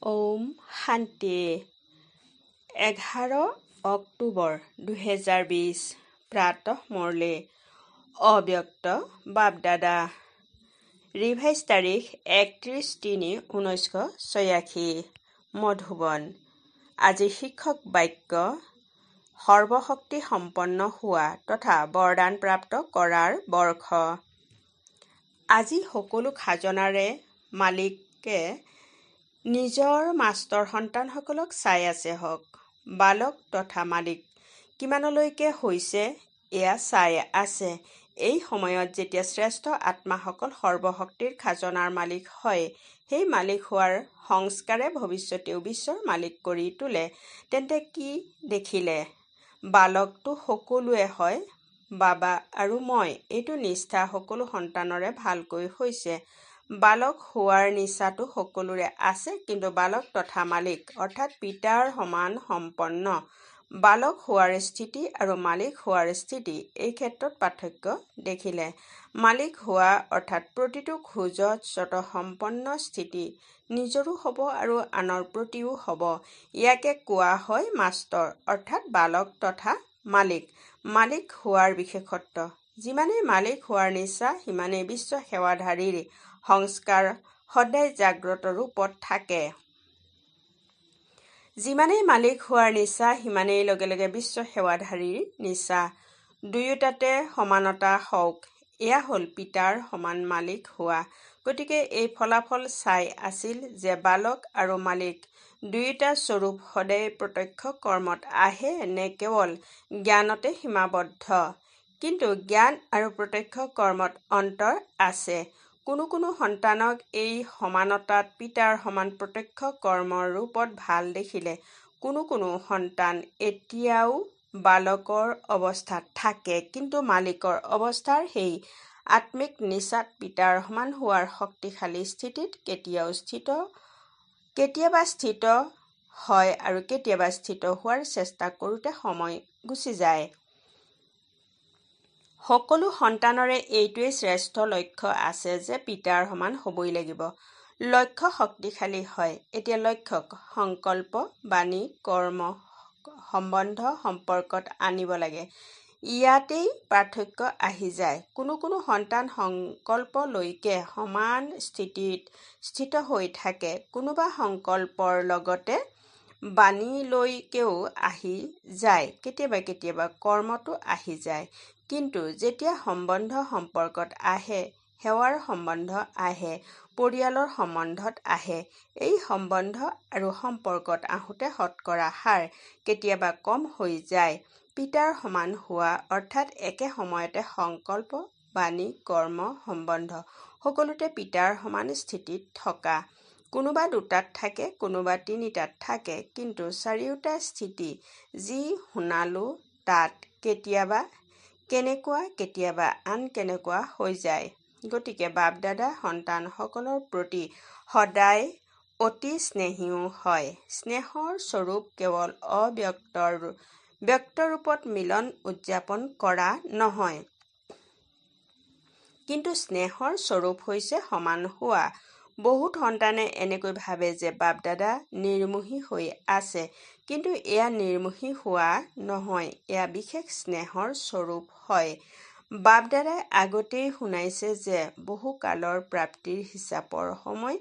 ওম শান্তি 11 অক্টোবৰ 2020 প্ৰাতঃ মুৰলী অব্যক্ত বাপদাদা ৰিভাইজ তাৰিখ 31/3/1986 মধুবন। আজি শিক্ষক বাক্য সৰ্বশক্তি সম্পন্ন হোৱা তথা বৰদান প্ৰাপ্ত কৰাৰ বৰ্ষ। আজি সকলো খাজনাৰে মালিকে নিজৰ মাষ্টৰ সন্তানসকলক চাই আছে হওক। বালক তথা মালিক কিমানলৈকে হৈছে এয়া চাই আছে। এই সময়ত যেতিয়া শ্ৰেষ্ঠ আত্মাসকল সৰ্বশক্তিৰ খাজনাৰ মালিক হয়, সেই মালিক হোৱাৰ সংস্কাৰে ভৱিষ্যতেও বিশ্বৰ মালিক কৰি তোলে, তেন্তে কি দেখিলে? বালকটো সকলোৱে হয়, বাবা আৰু মই। এইটো নিষ্ঠা সকলো সন্তানৰে ভালকৈ হৈছে। বালক হোৱাৰ নিচাটো সকলোৰে আছে, কিন্তু বালক তথা মালিক অৰ্থাৎ পিতাৰ সমান সম্পন্ন। বালক হোৱাৰ স্থিতি আৰু মালিক হোৱাৰ স্থিতি, এই ক্ষেত্ৰত পাৰ্থক্য দেখিলে। মালিক হোৱা অৰ্থাৎ প্ৰতিটো খোজত স্বতঃসম্পন্ন স্থিতি নিজৰো হ'ব আৰু আনৰ প্ৰতিও হ'ব। ইয়াকে কোৱা হয় মাষ্টৰ অৰ্থাৎ বালক তথা মালিক। মালিক হোৱাৰ বিশেষত্ব: যিমানেই মালিক হোৱাৰ নিচা, সিমানেই বিশ্ব সেৱাধাৰীৰ সংস্কাৰ সদায় জাগ্ৰত ৰূপত থাকে। যিমানেই মালিক হোৱাৰ নিচা, সিমানেই লগে লগে বিশ্ব সেৱাধাৰীৰ নিচা। দুয়োটাতে সমানতা হওক, এয়া হ'ল পিতাৰ সমান মালিক হোৱা। গতিকে এই ফলাফল চাই আছিল যে বালক আৰু মালিক দুয়োটা স্বৰূপ সদায় প্ৰত্যক্ষ কৰ্মত আহে নে কেৱল জ্ঞানতে সীমাবদ্ধ। কিন্তু জ্ঞান আৰু প্ৰত্যক্ষ কৰ্মত অন্তৰ আছে। কোনো কোনো সন্তানক এই সমানতাত পিতাৰ সমান প্ৰত্যক্ষ কৰ্মৰ ৰূপত ভাল দেখিলে কোনো কোনো সন্তান এতিয়াও বালকৰ অৱস্থাত থাকে, কিন্তু মালিকৰ অৱস্থাৰ সেই আত্মিক নিচাত পিতাৰ সমান হোৱাৰ শক্তিশালী স্থিতিত কেতিয়াবা স্থিত হয় আৰু কেতিয়াবা স্থিত হোৱাৰ চেষ্টা কৰোঁতে সময় গুচি যায়। সকলো সন্তানৰে এইটোৱেই শ্ৰেষ্ঠ লক্ষ্য আছে যে পিতাৰ সমান হ'বই লাগিব। লক্ষ্য শক্তিশালী হয়। এতিয়া লক্ষ্যক সংকল্প, বাণী, কৰ্ম, সম্বন্ধ সম্পৰ্কত আনিব লাগে। ইয়াতেই পাৰ্থক্য আহি যায়। কোনো কোনো সন্তান সংকল্পলৈকে সমান স্থিতিত স্থিত হৈ থাকে, কোনোবা সংকল্পৰ লগতে বাণীলৈকেও আহি যায়, কেতিয়াবা কেতিয়াবা কৰ্মতো আহি যায়। কিন্তু যেতিয়া সম্বন্ধ সম্পৰ্কত আহে, সেৱাৰ সম্বন্ধ আহে, পৰিয়ালৰ সম্বন্ধত আহে, এই সম্বন্ধ আৰু সম্পৰ্কত আহোঁতে শতকৰা হাৰ কেতিয়াবা কম হৈ যায়। পিতাৰ সমান হোৱা অৰ্থাৎ একে সময়তে সংকল্প, বাণী, কৰ্ম, সম্বন্ধ সকলোতে পিতাৰ সমান স্থিতিত থকা। কোনোবা দুটাত থাকে, কোনোবা তিনিটাত থাকে, কিন্তু চাৰিওটা স্থিতি যি শুনালো তাত কেতিয়াবা কেনেকুৱা, কেতিয়াবা আন কেনেকুৱা হৈ যায়। গতিকে বাপদাদা সন্তানসকলৰ প্ৰতি সদায় অতি স্নেহীও হয়। স্নেহৰ স্বৰূপ কেৱল ব্যক্ত ৰূপত মিলন উদযাপন কৰা নহয়, কিন্তু স্নেহৰ স্বৰূপ হৈছে সমান হোৱা। বহুত সন্তানে এনেকৈ ভাবে যে বাপদাদা নিৰ্মোহী হৈ আছে, কিন্তু এয়া নিৰ্মোহী হোৱা নহয়, এয়া বিশেষ স্নেহৰ স্বৰূপ হয়। বাপদাদাই আগতেই শুনাইছে যে বহুকালৰ প্ৰাপ্তিৰ হিচাপৰ সময়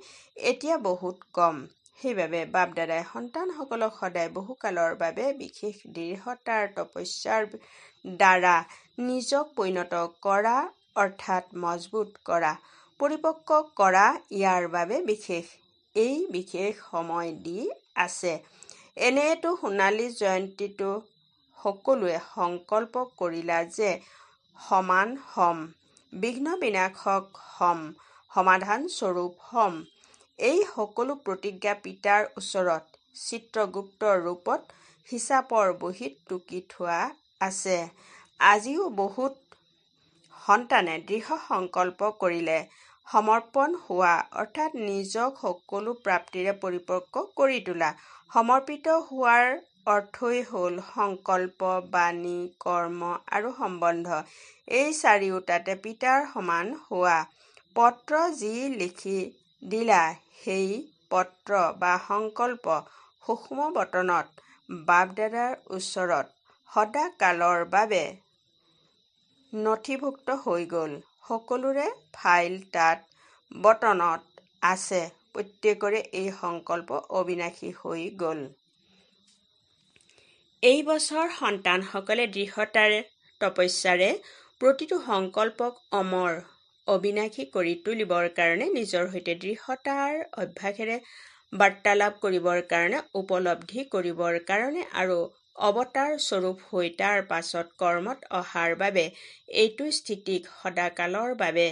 এতিয়া বহুত কম। সেইবাবে বাপদাদাই সন্তানসকলক সদায় বহুকালৰ বাবে বিশেষ দৃঢ়তাৰ তপস্যাৰ দ্বাৰা নিজক পৰিণত কৰা অৰ্থাৎ মজবুত কৰা, পৰিপক্ক কৰা, ইয়াৰ বাবে এই বিশেষ সময় দি আছে। এনেয়েতো সোণালী জয়ন্তীতো সকলোৱে সংকল্প কৰিলা যে সমান হ'ম, বিঘ্ন বিনাশক হ'ম, সমাধান স্বৰূপ হ'ম। এই সকলো প্ৰতিজ্ঞা পিতাৰ ওচৰত চিত্ৰগুপ্ত ৰূপত হিচাপৰ বহীত টুকি থোৱা আছে। আজিও বহুত সন্তানে দৃঢ় সংকল্প কৰিলে সমৰ্পণ হোৱা অৰ্থাৎ নিজক সকলো প্ৰাপ্তিৰে পৰিপক্ক কৰি তোলা। সমৰ্পিত হোৱাৰ অৰ্থই হ'ল সংকল্প, বাণী, কৰ্ম আৰু সম্বন্ধ এই চাৰিওটাতে পিতাৰ সমান হোৱা। পত্ৰ যি লিখি দিলা সেই পত্ৰ বা সংকল্প সূক্ষ্ম বতনত বাপ-দাদাৰ ওচৰত সদাকালৰ বাবে নথিভুক্ত হৈ গ'ল। সকলোৰে ফাইল তাত বতনত আছে। প্ৰত্যেকৰে এই সংকল্প অবিনাশী হৈ গ'ল। এই বছৰ সন্তানসকলে দৃঢ়তাৰে তপস্যাৰে প্ৰতিটো সংকল্পক অমৰ অবিনাশী কৰি তুলিবৰ কাৰণে নিজৰ সৈতে দৃঢ়তাৰ অভ্যাসেৰে বাৰ্তালাপ কৰিবৰ কাৰণে উপলব্ধি কৰিবৰ কাৰণে আৰু অৱতাৰ স্বৰূপ হৈ তাৰ পাছত কৰ্মত অহাৰ বাবে এইটো স্থিতিক সদাকালৰ বাবে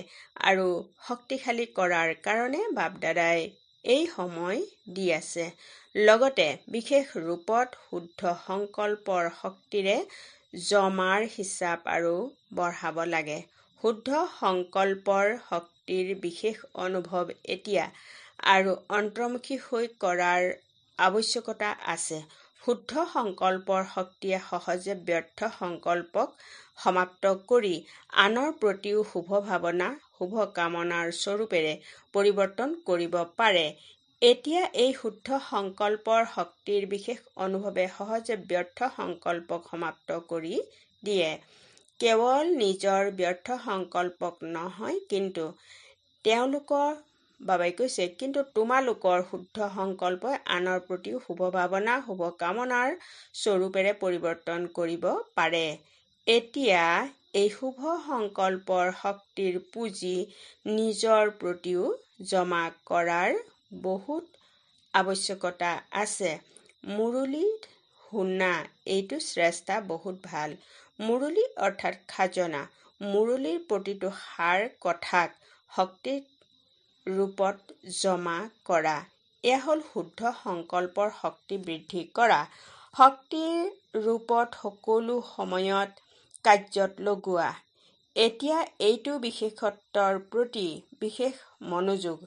আৰু শক্তিশালী কৰাৰ কাৰণে বাপ-দাদাই এই সময় দি আছে। লগতে বিশেষ ৰূপত শুদ্ধ সংকল্পৰ শক্তিৰে জমাৰ হিচাপ আৰু বঢ়াব লাগে। শুদ্ধ সংকল্পৰ শক্তিৰ বিশেষ অনুভৱ এতিয়া আৰু অন্তৰ্মুখী হৈ কৰাৰ আৱশ্যকতা আছে। শুদ্ধ সংকল্পৰ শক্তিয়ে সহজে ব্যৰ্থ সংকল্পক সমাপ্ত কৰি আনৰ প্ৰতিও শুভ ভাৱনা, শুভ কামনাৰ স্বৰূপেৰে পৰিৱৰ্তন কৰিব পাৰে। এতিয়া এই শুদ্ধ সংকল্পৰ শক্তিৰ বিশেষ অনুভৱে সহজে ব্যৰ্থ সংকল্পক সমাপ্ত কৰি দিয়ে। কেৱল নিজৰ ব্যৰ্থ সংকল্পক নহয়, কিন্তু বাবাই কৈছে, কিন্তু তোমালোকৰ শুদ্ধ সংকল্পই আনৰ প্ৰতিও শুভ ভাৱনা, শুভ কামনাৰ স্বৰূপেৰে পৰিৱৰ্তন কৰিব পাৰে। এতিয়া এই শুভ সংকল্পৰ শক্তিৰ পুঁজি নিজৰ প্ৰতিও জমা কৰাৰ বহুত আৱশ্যকতা আছে। মুৰলী শুনা, এইটো শ্ৰেষ্ঠা, বহুত ভাল। মুৰলী অৰ্থাৎ খাজনা। মুৰলীৰ প্ৰতিটো সাৰ কথাক শক্তিৰ ৰূপত জমা কৰা। এয়া হ'ল শুদ্ধ সংকল্পৰ শক্তি বৃদ্ধি কৰা। শক্তিৰ ৰূপত সকলো সময়ত কাৰ্যত লগোৱা। এতিয়া এইটো বিশেষত্বৰ প্ৰতি বিশেষ মনোযোগ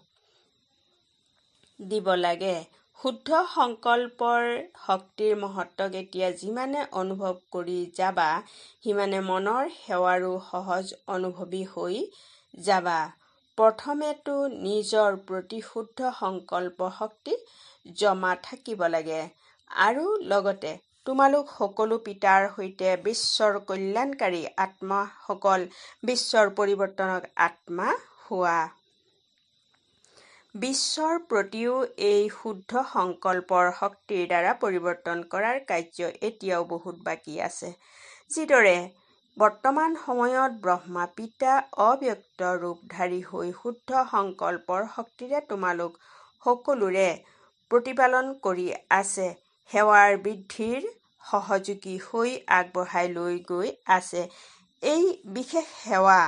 দিব লাগে। শুদ্ধ সংকল্পৰ শক্তিৰ মহত্বক এতিয়া যিমানে অনুভৱ কৰি যাবা, সিমানে মনৰ সেৱাৰো সহজ অনুভৱী হৈ যাবা। প্ৰথমেতো নিজৰ প্ৰতি শুদ্ধ সংকল্প শক্তি জমা থাকিব লাগে। আৰু লগতে তোমালোক সকলো পিতাৰ সৈতে বিশ্বৰ কল্যাণকাৰী আত্মাসকল বিশ্বৰ পৰিৱৰ্তনক আত্মা হোৱা। বিশ্বৰ প্ৰতিও এই শুদ্ধ সংকল্পৰ শক্তিৰ দ্বাৰা পৰিৱৰ্তন কৰাৰ কাৰ্য এতিয়াও বহুত বাকী আছে। যিদৰে বৰ্তমান সময়ত ব্ৰহ্মা পিতা অব্যক্ত ৰূপধাৰী হৈ শুদ্ধ সংকল্পৰ শক্তিৰে তোমালোক সকলোৰে প্ৰতিপালন কৰি আছে, সেৱাৰ বৃদ্ধিৰ সহযোগী হৈ আগবঢ়াই লৈ গৈ আছে। এই বিশেষ সেৱা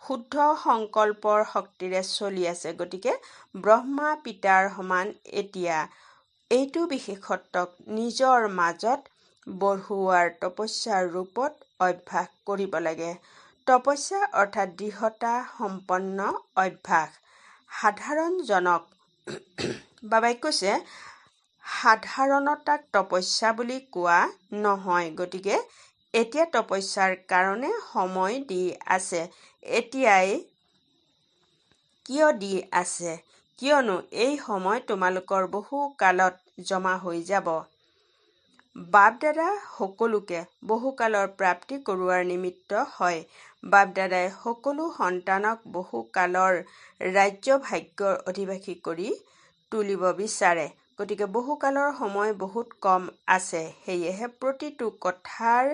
শুদ্ধ সংকল্পৰ শক্তিৰে চলি আছে। গতিকে ব্ৰহ্মা পিতাৰ সমান এতিয়া এইটো বিশেষত্বক নিজৰ মাজত বঢ়োৱাৰ তপস্যাৰ ৰূপত অভ্যাস কৰিব লাগে। তপস্যা অৰ্থাৎ দৃঢ়তা সম্পন্ন অভ্যাস। সাধাৰণজনক বাবাই কৈছে, সাধাৰণতাক তপস্যা বুলি কোৱা নহয়। গতিকে এতিয়া তপস্যাৰ কাৰণে সময় দি আছে। এতিয়াই কিয় দি আছে? কিয়নো এই সময় তোমালোকৰ বহু কালত জমা হৈ যাব। বাপ-দাদা সকলোকে বহুকালৰ প্ৰাপ্তি কৰোৱাৰ নিমিত্ত হয়। বাপ-দাদাই সকলো সন্তানক বহুকালৰ ৰাজ্য ভাগ্যৰ অধিবাসী কৰি তুলিব বিচাৰে। গতিকে বহুকালৰ সময় বহুত কম আছে। সেয়েহে প্ৰতিটো কথাৰ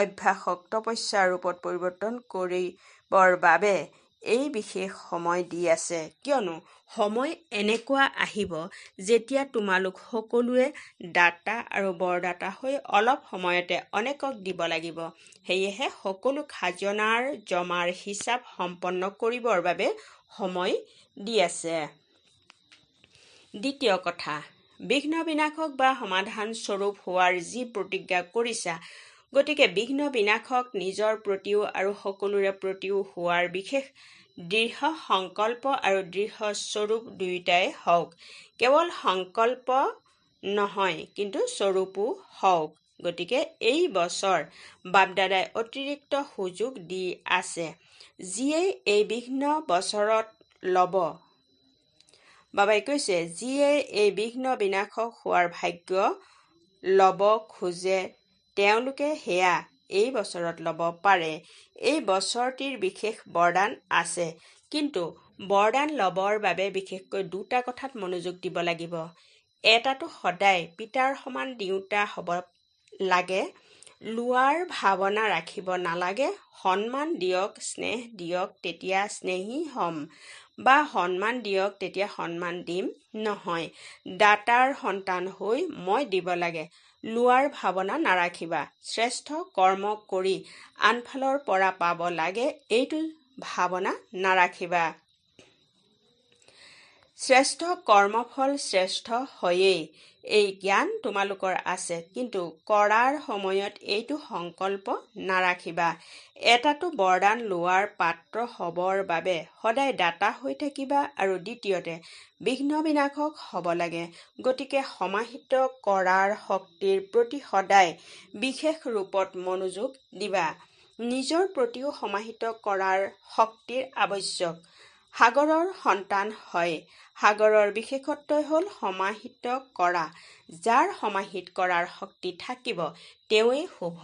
অভ্যাসক তপস্যাৰ ৰূপত পৰিৱৰ্তন কৰিবৰ বাবে এই বিশেষ সময় দি আছে। কিয়নো সময় এনেকুৱা আহিব যেতিয়া তোমালোক সকলোৱে দাতা আৰু বৰদাতা হৈ অলপ সময়তে অনেকক দিব লাগিব। সেয়েহে সকলো খাজনাৰ জমাৰ হিচাপ সম্পন্ন কৰিবৰ বাবে সময় দি আছে। দ্বিতীয় কথা, বিঘ্ন বিনাশক বা সমাধান স্বৰূপ হোৱাৰ যি প্ৰতিজ্ঞা কৰিছা, গতিকে বিঘ্ন বিনাশক নিজৰ প্ৰতিও আৰু সকলোৰে প্ৰতিও হোৱাৰ বিশেষ দৃঢ় সংকল্প আৰু দৃঢ় স্বৰূপ দুয়োটাই হওক। কেৱল সংকল্প নহয়, কিন্তু স্বৰূপো হওক। গতিকে এই বছৰ বাপ-দাদাই অতিৰিক্ত সুযোগ দি আছে। যিয়েই এই বিঘ্ন বছৰত ল'ব বাবাই কৈছে, যিয়ে এই বিঘ্ন বিনাশক হোৱাৰ ভাগ্য ল'ব খোজে তেওঁলোকে সেয়া এই বছৰত ল'ব পাৰে। এই বছৰটিৰ বিশেষ বৰদান আছে, কিন্তু বৰদান ল'বৰ বাবে বিশেষকৈ দুটা কথাত মনোযোগ দিব লাগিব। এটাটো সদায় পিতাৰ সমান দিওঁতা হ'ব লাগে, লোৱাৰ ভাৱনা ৰাখিব নালাগে। সন্মান দিয়ক, স্নেহ দিয়ক, তেতিয়া স্নেহী হ'ম, বা সন্মান দিয়ক তেতিয়া সন্মান দিম নহয়। দাতাৰ সন্তান হৈ মই দিব লাগে, লোৱাৰ ভাৱনা নাৰাখিবা। শ্ৰেষ্ঠ কৰ্ম কৰি আনফালৰ পৰা পাব লাগে, এইটো ভাৱনা নাৰাখিবা। শ্ৰেষ্ঠ কৰ্মফল শ্ৰেষ্ঠ হয়েই, এই জ্ঞান তোমালোকৰ আছে, কিন্তু কৰাৰ সময়ত এইটো সংকল্প নাৰাখিবা। এটাটো বৰদান লোৱাৰ পাত্ৰ হ'বৰ বাবে সদায় দাতা হৈ থাকিবা, আৰু দ্বিতীয়তে বিঘ্ন বিনাশক হ'ব লাগে। গতিকে সমাহিত কৰাৰ শক্তিৰ প্ৰতি সদায় বিশেষ ৰূপত মনোযোগ দিবা। নিজৰ প্ৰতিও সমাহিত কৰাৰ শক্তিৰ আৱশ্যক। সাগৰৰ সন্তান হয়। সাগৰৰ বিশেষত্বই হ'ল সমাহিত কৰা। যাৰ সমাহিত কৰাৰ শক্তি থাকিব, তেওঁৱেই শুভ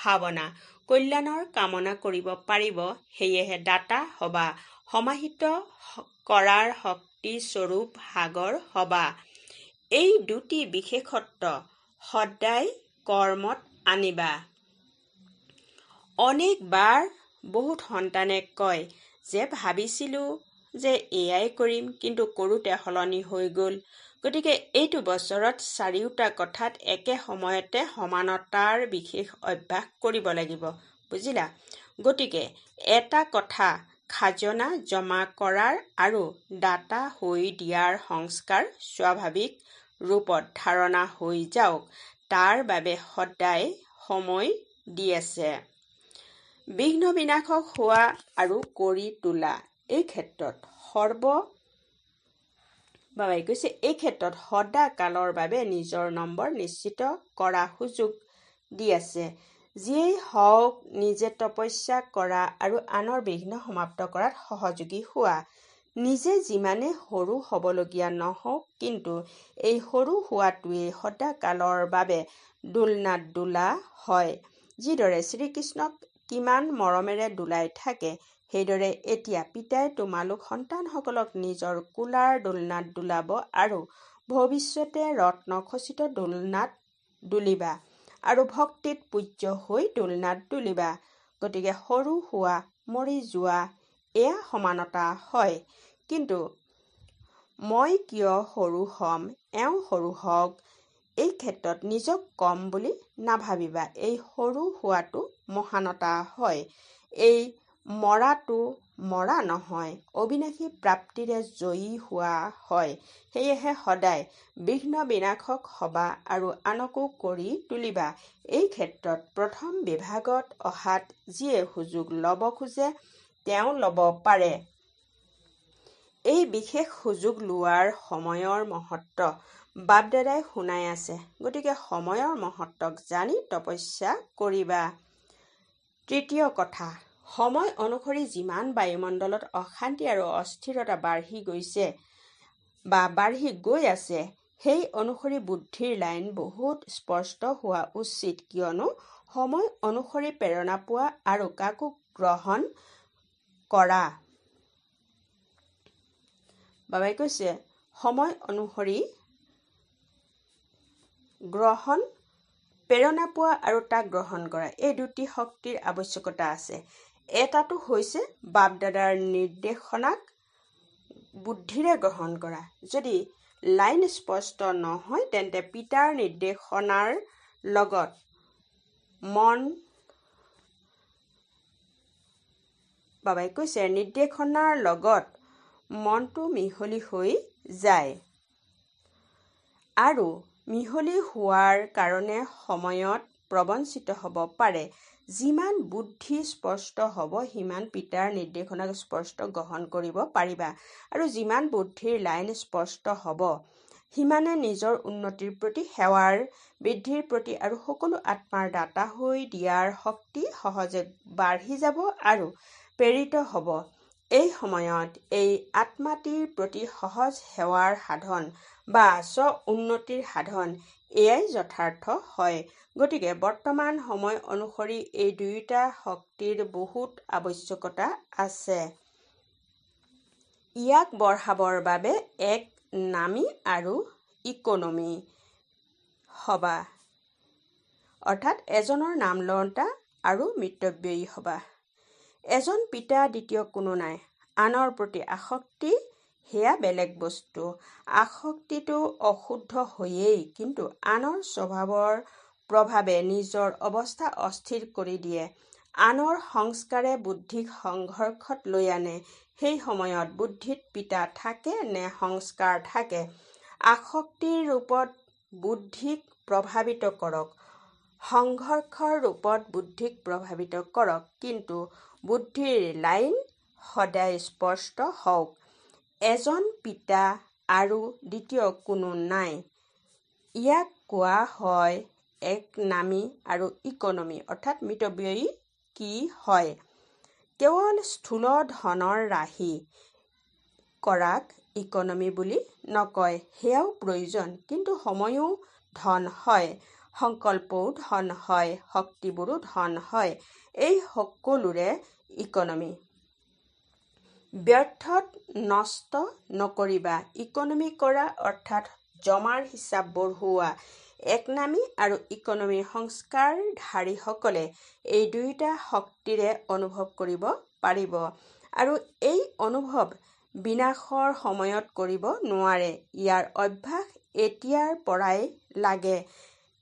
ভাৱনা, কল্যাণৰ কামনা কৰিব পাৰিব। সেয়েহে দাতা হবা, সমাহিত কৰাৰ শক্তি স্বৰূপ সাগৰ হবা। এই দুটি বিশেষত্ব সদায় কৰ্মত আনিবা। অনেকবাৰ বহুত সন্তানে কয় যে ভাবিছিলোঁ যে এয়াই কৰিম, কিন্তু কৰোঁতে সলনি হৈ গ'ল। গতিকে এইটো বছৰত চাৰিওটা কথাত একে সময়তে সমানতাৰ বিশেষ অভ্যাস কৰিব লাগিব, বুজিলা? গতিকে এটা কথা, খাজনা জমা কৰাৰ আৰু দাতা হৈ দিয়াৰ সংস্কাৰ স্বাভাৱিক ৰূপত ধাৰণা হৈ যাওক, তাৰ বাবে সদায় সময় দি আছে। বিঘ্ন বিনাশক হোৱা আৰু কৰি তোলা। এই ক্ষেত্ৰত বাবাই কৈছে, এই ক্ষেত্ৰত সদা কালৰ বাবে নিজৰ নম্বৰ নিশ্চিত কৰা সুযোগ দি আছে। যিয়েই হওক, নিজে তপস্যা কৰা আৰু আনৰ বিঘ্ন সমাপ্ত কৰাত সহযোগী হোৱা। নিজে যিমানে সৰু হ'বলগীয়া নহওক, কিন্তু এই সৰু হোৱাটোৱেই সদা কালৰ বাবে দোলনাত দোলা হয়। যিদৰে শ্ৰীকৃষ্ণক কিমান মৰমেৰে দোলাই থাকে, সেইদৰে এতিয়া পিতাই তোমালোক সন্তানসকলক নিজৰ কোলাৰ দোলনাত দোলাব আৰু ভৱিষ্যতে ৰত্নখচিত দোলনাত দোলিবা, আৰু ভক্তিত পূজ্য হৈ দোলনাত দোলিবা। গতিকে সৰু হোৱা, মৰি যোৱা, এয়া সমানতা হয়। কিন্তু মই কিয় সৰু হ'ম, এওঁ সৰু হওক, এই ক্ষেত্ৰত নিজক কম বুলি নাভাবিবা। এই সৰু হোৱাটো মহানতা হয়। এই মৰাটো মৰা নহয়, অবিনাশী প্ৰাপ্তিৰে জয়ী হোৱা হয়। সেয়েহে সদায় বিঘ্ন বিনাশক হবা আৰু আনকো কৰি তুলিবা। এই ক্ষেত্ৰত প্ৰথম বিভাগত অহাত যিয়ে সুযোগ ল'ব খোজে তেওঁ ল'ব পাৰে। এই বিশেষ সুযোগ লোৱাৰ সময়ৰ মহত্ব বাপ-দাদাই শুনাই আছে। গতিকে সময়ৰ মহত্বক জানি তপস্যা কৰিবা। তৃতীয় কথা, সময় অনুসৰি যিমান বায়ুমণ্ডলত অশান্তি আৰু অস্থিৰতা বাঢ়ি গৈছে বা বাঢ়ি গৈ আছে, সেই অনুসৰি বুদ্ধিৰ লাইন বহুত স্পষ্ট হোৱা উচিত। কিয়নো সময় অনুসৰি প্ৰেৰণা পোৱা আৰু কাকো গ্ৰহণ কৰা। বাবাই কৈছে, সময় অনুসৰি প্ৰেৰণা পোৱা আৰু তাক গ্ৰহণ কৰা, এই দুটি শক্তিৰ আৱশ্যকতা আছে। এটাটো হৈছে বাপ-দাদাৰ নিৰ্দেশনাক বুদ্ধিৰে গ্ৰহণ কৰা। যদি লাইন স্পষ্ট নহয়, তেন্তে পিতাৰ নিৰ্দেশনাৰ লগত বাবাই কৈছে, নিৰ্দেশনাৰ লগত মনটো মিহলি হৈ যায়, আৰু মিহলি হোৱাৰ কাৰণে সময়ত প্ৰবঞ্চিত হ'ব পাৰে। যিমান বুদ্ধি স্পষ্ট হ'ব, সিমান পিতাৰ নিৰ্দেশনাক স্পষ্ট গ্ৰহণ কৰিব পাৰিবা, আৰু যিমান বুদ্ধিৰ লাইন স্পষ্ট হ'ব, সিমানে নিজৰ উন্নতিৰ প্ৰতি, সেৱাৰ বৃদ্ধিৰ প্ৰতি আৰু সকলো আত্মাৰ দাতা হৈ দিয়াৰ শক্তি সহজে বাঢ়ি যাব আৰু প্ৰেৰিত হ'ব। এই সময়ত এই আত্মাটিৰ প্ৰতি সহজ সেৱাৰ সাধন বা স্ব-উন্নতিৰ সাধন এয়াই যথাৰ্থ হয়। গতিকে বৰ্তমান সময় অনুসৰি এই দুয়োটা শক্তিৰ বহুত আৱশ্যকতা আছে। ইয়াক বঢ়াবৰ বাবে এক নামী আৰু ইকনমি হবা, অৰ্থাৎ এজনৰ নাম লওঁতা আৰু মিতব্যয়ী হবা। এজন পিতা দ্বিতীয় কোনো নাই। আনৰ প্ৰতি আসক্তি সেয়া বেলেগ বস্তু। আসক্তিটো অশুদ্ধ হৈয়েই, কিন্তু আনৰ স্বভাৱৰ প্ৰভাৱে নিজৰ অৱস্থা অস্থিৰ কৰি দিয়ে। আনৰ সংস্কাৰে বুদ্ধিক সংঘৰ্ষত লৈ আনে। সেই সময়ত বুদ্ধিত পিতা থাকে নে সংস্কাৰ থাকে? আসক্তিৰ ৰূপত বুদ্ধিক প্ৰভাৱিত কৰক, সংঘৰ্ষৰ ৰূপত বুদ্ধিক প্ৰভাৱিত কৰক, কিন্তু বুদ্ধিৰ লাইন সদায় স্পষ্ট হওক। এজন পিতা আৰু দ্বিতীয় কোনো নাই। ইয়াক কোৱা হয় এক নামী আৰু ইকনমি, অৰ্থাৎ মিতব্যয়ী কি হয়? কেৱল স্থূল ধনৰ ৰাহি কৰাক ইকনমি বুলি নকয়, সেয়াও প্ৰয়োজন, কিন্তু সময়ো ধন হয়, সংকল্পও ধন হয়, শক্তিবোৰো ধন হয়। এই সকলোৰে ইকনমি। ব্যৰ্থত নষ্ট নকৰিবা। ইকনমি কৰা অৰ্থাৎ জমাৰ হিচাপ বঢ়োৱা। একনামী আৰু ইকনমি সংস্কাৰধাৰীসকলে এই দুয়োটা শক্তিৰে অনুভৱ কৰিব পাৰিব, আৰু এই অনুভৱ বিনাশৰ সময়ত কৰিব নোৱাৰে। ইয়াৰ অভ্যাস এতিয়াৰ পৰাই লাগে।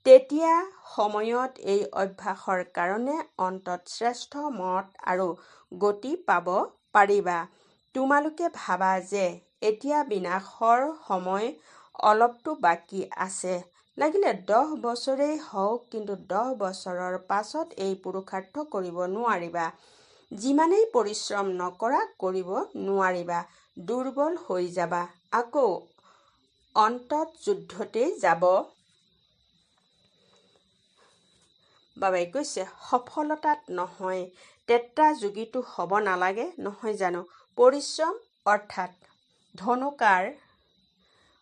তেতিয়া সময়ত এই অভ্যাসৰ কাৰণে অন্তত শ্ৰেষ্ঠ মত আৰু গতি পাব পাৰিবা। তোমালোকে ভাবা যে এতিয়া বিনাশৰ সময় অলপতো বাকী আছে, লাগিলে 10 বছৰেই হওক, কিন্তু 10 বছৰৰ পাছত এই পুৰুষাৰ্থ কৰিব নোৱাৰিবা। যিমানেই পৰিশ্ৰম নকৰা কৰিব নোৱাৰিবা, দুৰ্বল হৈ যাবা, আকৌ অন্তত যুদ্ধতেই যাব। বাবাই কৈছে, সফলতাত নহয়, ত্ৰেতাযুগীতো হ'ব নালাগে নহয় জানো? পৰিশ্ৰম অৰ্থাৎ ধনুকাৰ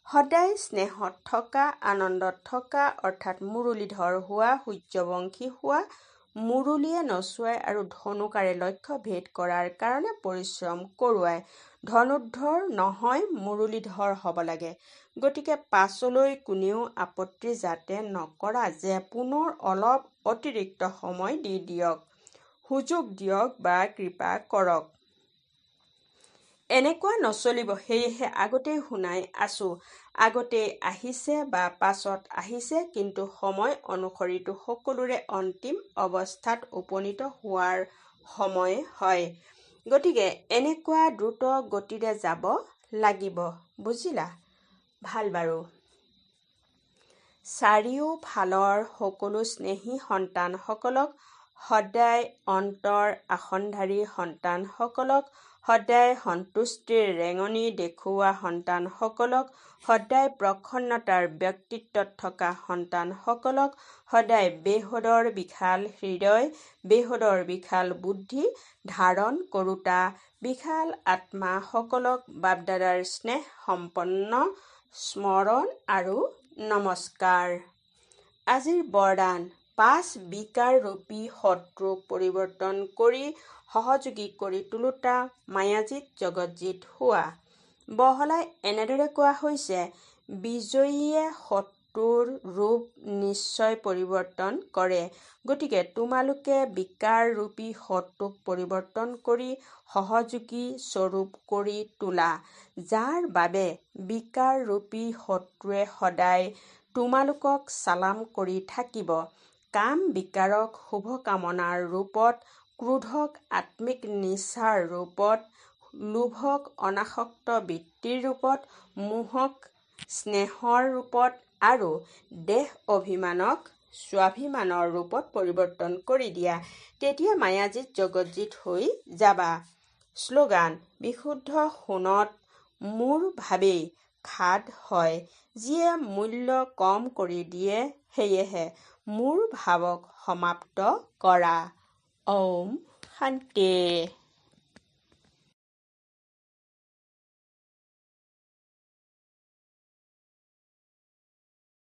সদায় স্নেহত থকা, আনন্দত থকা, অৰ্থাৎ মুৰলীধৰ হোৱা, সূৰ্যবংশী হোৱা, মুৰলীয়ে নচুৱাই আৰু ধনুকাৰে লক্ষ্য ভেদ কৰাৰ কাৰণে পৰিশ্ৰম কৰোৱাই। ধনুৰ্ধৰ নহয়, মুৰলীধৰ হ'ব লাগে। গতিকে পাছলৈ কোনেও আপত্তি যাতে নকৰা যে পুনৰ অলপ অতিৰিক্ত সময় দি দিয়ক, সুযোগ দিয়ক বা কৃপা কৰক। এনেকুৱা নচলিব। সেয়েহে আগতেই শুনাই আছো, আগতেই আহিছে বা পাছত আহিছে, কিন্তু সময় অনুসৰিতো সকলোৰে অন্তিম অৱস্থাত উপনীত হোৱাৰ সময় হয়। গতিকে এনেকুৱা দ্ৰুত গতিৰে যাব লাগিব, বুজিলা? ভাল বাৰু। চাৰিওফালৰ সকলো স্নেহী সন্তানসকলক, সদায় অন্তৰ আসনধাৰী সন্তানসকলক, সদায় সন্তুষ্টিৰ ৰেঙনি দেখুওৱা সন্তানসকলক, সদায় প্ৰসন্নতাৰ ব্যক্তিত্বত থকা সন্তানসকলক, সদায় বেহদৰ বিশাল হৃদয়, বেহদৰ বিশাল বুদ্ধি ধাৰণ কৰোঁতা বিশাল আত্মাসকলক বাপ-দাদাৰ স্নেহ সম্পন্ন স্মৰণ আৰু নমস্কাৰ। আজিৰ বৰদান: 5 বিকাৰ-ৰূপী শত্ৰুক পৰিৱৰ্তন কৰি সহযোগী কৰি তোলোতা মায়াজিত জগতজিত হোৱা। বহলাই এনেদৰে কোৱা হৈছে, বিজয়ীয়ে শত্ৰুৰ ৰূপ নিশ্চয় পৰিৱৰ্তন কৰে। গতিকে তোমালোকে বিকাৰ-ৰূপী শত্ৰুক পৰিৱৰ্তন কৰি সহযোগী স্বৰূপ কৰি তোলা, যাৰ বাবে বিকাৰ-ৰূপী শত্ৰুৱে সদায় তোমালোকক চালাম কৰি থাকিব। কাম বিকাৰক শুভকামনাৰ ৰূপত, ক্ৰোধক আত্মিক নিচাৰ ৰূপত, লোভক অনাসক্ত বৃত্তিৰ ৰূপত, মোহক স্নেহৰ ৰূপত আৰু দেহ অভিমানক স্বাভিমানৰ ৰূপত পৰিৱৰ্তন কৰি দিয়া। তেতিয়া মায়াজিত জগতজিত হৈ যাবা। শ্লোগান: বিশুদ্ধ সোণত মোৰ ভাৱেই খাদ হয়, যিয়ে মূল্য কম কৰি দিয়ে, সেয়েহে মোৰ ভাৱক সমাপ্ত কৰা। ঔম শান্তি।